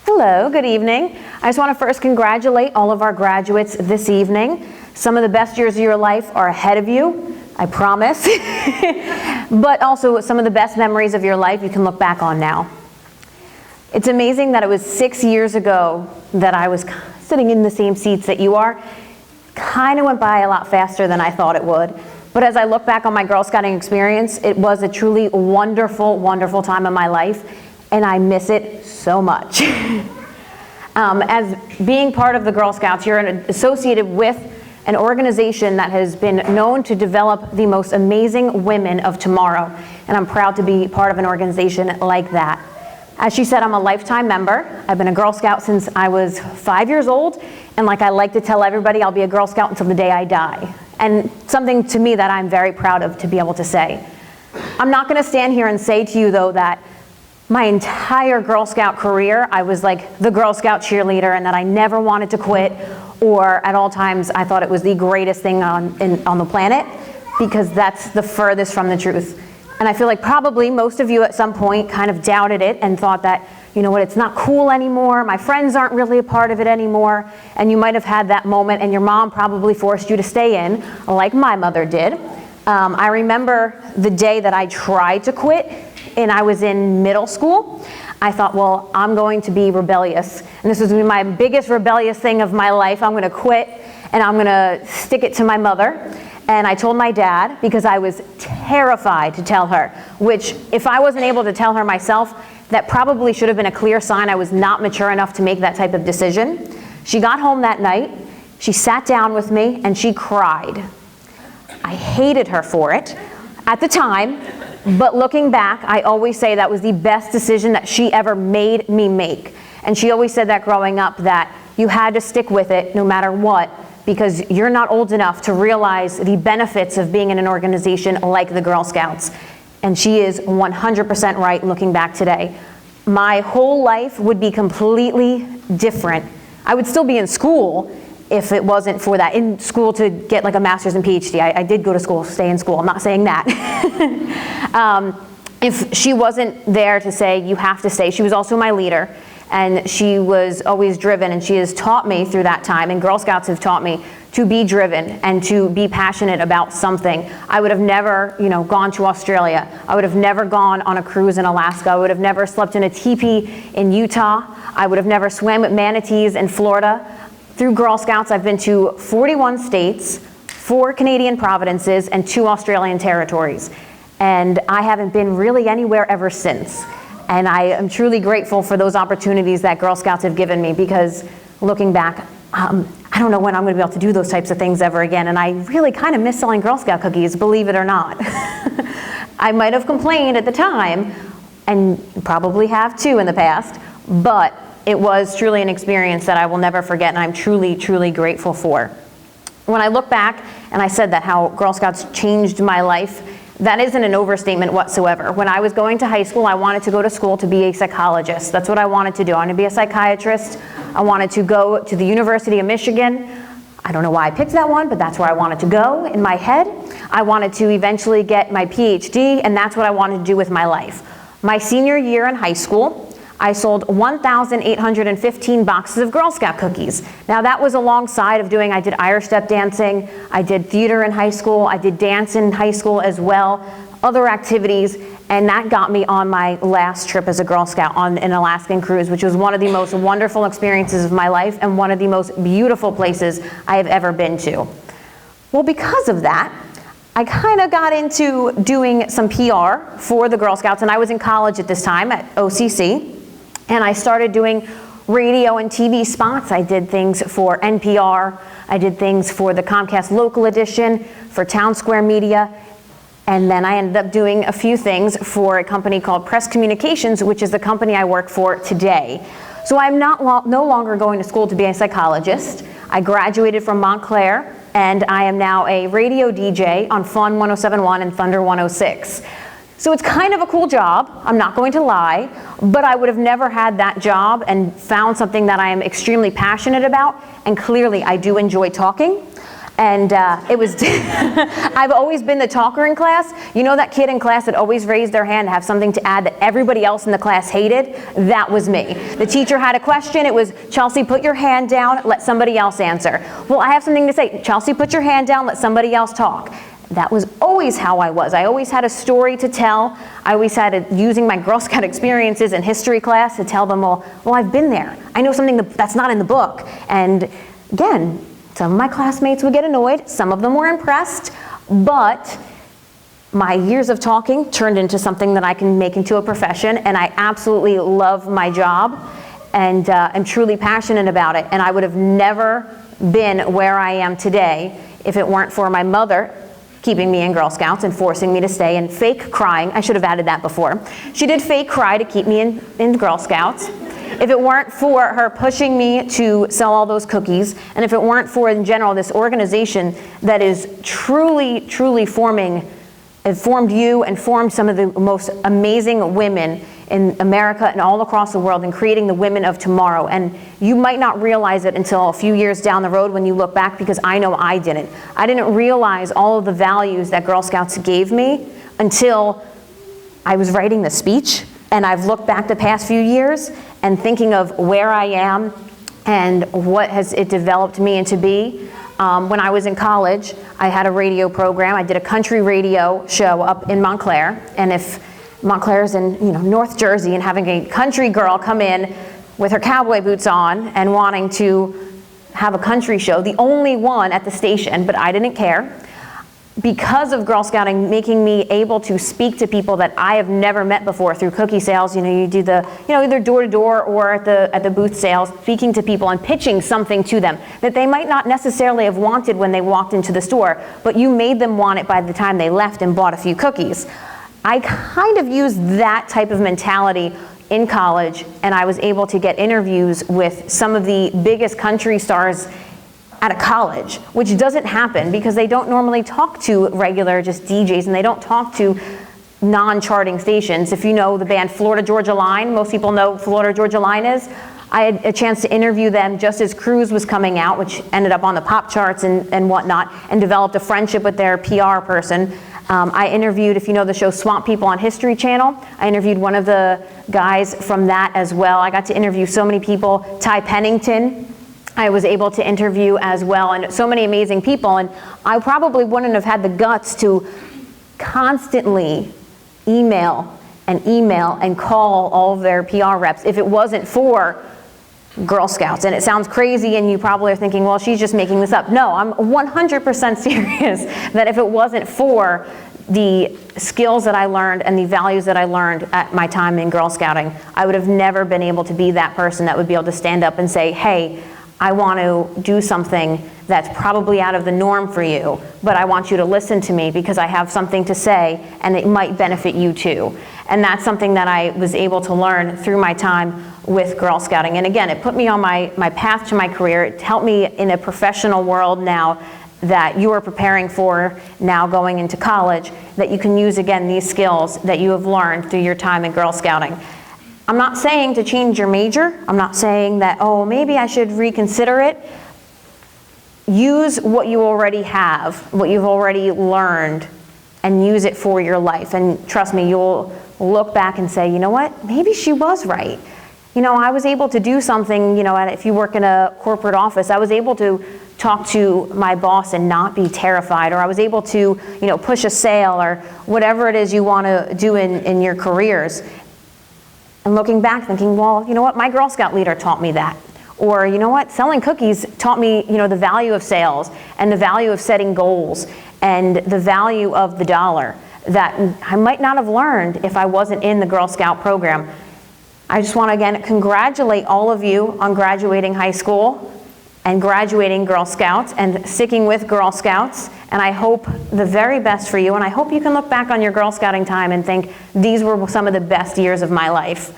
Hello, good evening. I just want to first congratulate all of our graduates this evening. Some of the best years of your life are ahead of you, I promise. But also some of the best memories of your life you can look back on now. It's amazing that it was 6 years ago that I was sitting in the same seats that you are. Kind of went by a lot faster than I thought it would. But as I look back on my Girl Scouting experience, it was a truly wonderful, wonderful time in my life, and I miss it so much. As being part of the Girl Scouts, you're associated with an organization that has been known to develop the most amazing women of tomorrow, and I'm proud to be part of an organization like that. As she said, I'm a lifetime member. I've been a Girl Scout since I was 5 years old, and like I like to tell everybody, I'll be a Girl Scout until the day I die. And something to me that I'm very proud of to be able to say. I'm not gonna stand here and say to you though that my entire Girl Scout career, I was like the Girl Scout cheerleader and that I never wanted to quit, or at all times I thought it was the greatest thing on the planet, because that's the furthest from the truth. And I feel like probably most of you at some point kind of doubted it and thought that, you know what, it's not cool anymore, my friends aren't really a part of it anymore, and you might have had that moment and your mom probably forced you to stay in, like my mother did. I remember the day that I tried to quit, and I was in middle school. I thought, well, I'm going to be rebellious, and this was my biggest rebellious thing of my life. I'm gonna quit, and I'm gonna stick it to my mother. And I told my dad because I was terrified to tell her, which if I wasn't able to tell her myself, that probably should have been a clear sign I was not mature enough to make that type of decision. She got home that night, she sat down with me, and she cried. I hated her for it at the time, but looking back, I always say that was the best decision that she ever made me make. And she always said that growing up, that you had to stick with it no matter what, because you're not old enough to realize the benefits of being in an organization like the Girl Scouts. And she is 100% right looking back today. My whole life would be completely different. I would still be in school if it wasn't for that. In school to get like a master's and PhD. I did go to school, stay in school, I'm not saying that. If she wasn't there to say, you have to stay, she was also my leader. And she was always driven, and she has taught me through that time, and Girl Scouts have taught me to be driven and to be passionate about something. I would have never, gone to Australia. I would have never gone on a cruise in Alaska. I would have never slept in a teepee in Utah. I would have never swam with manatees in Florida. Through Girl Scouts, I've been to 41 states, 4 Canadian provinces, and 2 Australian territories. And I haven't been really anywhere ever since. And I am truly grateful for those opportunities that Girl Scouts have given me, because looking back, I don't know when I'm going to be able to do those types of things ever again, and I really kind of miss selling Girl Scout cookies, believe it or not. I might have complained at the time, and probably have too in the past, but it was truly an experience that I will never forget, and I'm truly, truly grateful for. When I look back, and I said that how Girl Scouts changed my life, that isn't an overstatement whatsoever. When I was going to high school, I wanted to go to school to be a psychologist. That's what I wanted to do. I wanted to be a psychiatrist. I wanted to go to the University of Michigan. I don't know why I picked that one, but that's where I wanted to go in my head. I wanted to eventually get my PhD, and that's what I wanted to do with my life. My senior year in high school, I sold 1,815 boxes of Girl Scout cookies. Now that was alongside of I did Irish step dancing, I did theater in high school, I did dance in high school as well, other activities, and that got me on my last trip as a Girl Scout on an Alaskan cruise, which was one of the most wonderful experiences of my life and one of the most beautiful places I have ever been to. Well, because of that, I kind of got into doing some PR for the Girl Scouts, and I was in college at this time at OCC. And I started doing radio and TV spots. I did things for NPR. I did things for the Comcast Local Edition, for Town Square Media. And then I ended up doing a few things for a company called Press Communications, which is the company I work for today. So I'm no longer going to school to be a psychologist. I graduated from Montclair, and I am now a radio DJ on Fun 107.1 and Thunder 106. So it's kind of a cool job, I'm not going to lie, but I would have never had that job and found something that I am extremely passionate about, and clearly I do enjoy talking. And it was, I've always been the talker in class. You know that kid in class that always raised their hand to have something to add that everybody else in the class hated? That was me. The teacher had a question, it was, Chelsea, put your hand down, let somebody else answer. Well, I have something to say. Chelsea, put your hand down, let somebody else talk. That was always how I was. I always had a story to tell. I always had using my Girl Scout experiences in history class to tell them, well, I've been there. I know something that's not in the book. And again, some of my classmates would get annoyed, some of them were impressed, but my years of talking turned into something that I can make into a profession, and I absolutely love my job and am truly passionate about it. And I would have never been where I am today if it weren't for my mother keeping me in Girl Scouts and forcing me to stay, and fake crying. I should have added that before. She did fake cry to keep me in Girl Scouts. If it weren't for her pushing me to sell all those cookies, and if it weren't for, in general, this organization that is truly, truly forming, it formed you and formed some of the most amazing women in America and all across the world, and creating the women of tomorrow. And you might not realize it until a few years down the road when you look back, because I know I didn't. I didn't realize all of the values that Girl Scouts gave me until I was writing the speech. And I've looked back the past few years and thinking of where I am and what has it developed me into be. When I was in college, I had a radio program. I did a country radio show up in Montclair. And if Montclair's in North Jersey, and having a country girl come in with her cowboy boots on and wanting to have a country show, the only one at the station, but I didn't care. Because of Girl Scouting making me able to speak to people that I have never met before through cookie sales, you do the, either door to door or at the booth sales, speaking to people and pitching something to them that they might not necessarily have wanted when they walked into the store, but you made them want it by the time they left and bought a few cookies. I kind of used that type of mentality in college, and I was able to get interviews with some of the biggest country stars at a college, which doesn't happen because they don't normally talk to regular just DJs, and they don't talk to non-charting stations. If you know the band Florida Georgia Line, most people know who Florida Georgia Line is. I had a chance to interview them just as Cruise was coming out, which ended up on the pop charts and whatnot, and developed a friendship with their PR person. I interviewed, if you know the show Swamp People on History Channel, I interviewed one of the guys from that as well. I got to interview so many people. Ty Pennington, I was able to interview as well, and so many amazing people. And I probably wouldn't have had the guts to constantly email and call all of their PR reps if it wasn't for Girl Scouts. And it sounds crazy, and you probably are thinking, well, she's just making this up. No, I'm 100% serious that if it wasn't for the skills that I learned and the values that I learned at my time in Girl Scouting, I would have never been able to be that person that would be able to stand up and say, hey, I want to do something that's probably out of the norm for you, but I want you to listen to me because I have something to say and it might benefit you too. And that's something that I was able to learn through my time with Girl Scouting. And again, it put me on my path to my career. It helped me in a professional world now that you are preparing for now going into college, that you can use again these skills that you have learned through your time in Girl Scouting. I'm not saying to change your major. I'm not saying that, oh, maybe I should reconsider it. Use what you already have, what you've already learned, and use it for your life. And trust me, you'll look back and say, you know what, maybe she was right. I was able to do something, if you work in a corporate office, I was able to talk to my boss and not be terrified, or I was able to, push a sale or whatever it is you want to do in your careers. And looking back thinking, well, you know what, my Girl Scout leader taught me that. Or you know what, selling cookies taught me, the value of sales and the value of setting goals and the value of the dollar that I might not have learned if I wasn't in the Girl Scout program. I just want to again congratulate all of you on graduating high school and graduating Girl Scouts and sticking with Girl Scouts. And I hope the very best for you. And I hope you can look back on your Girl Scouting time and think, these were some of the best years of my life.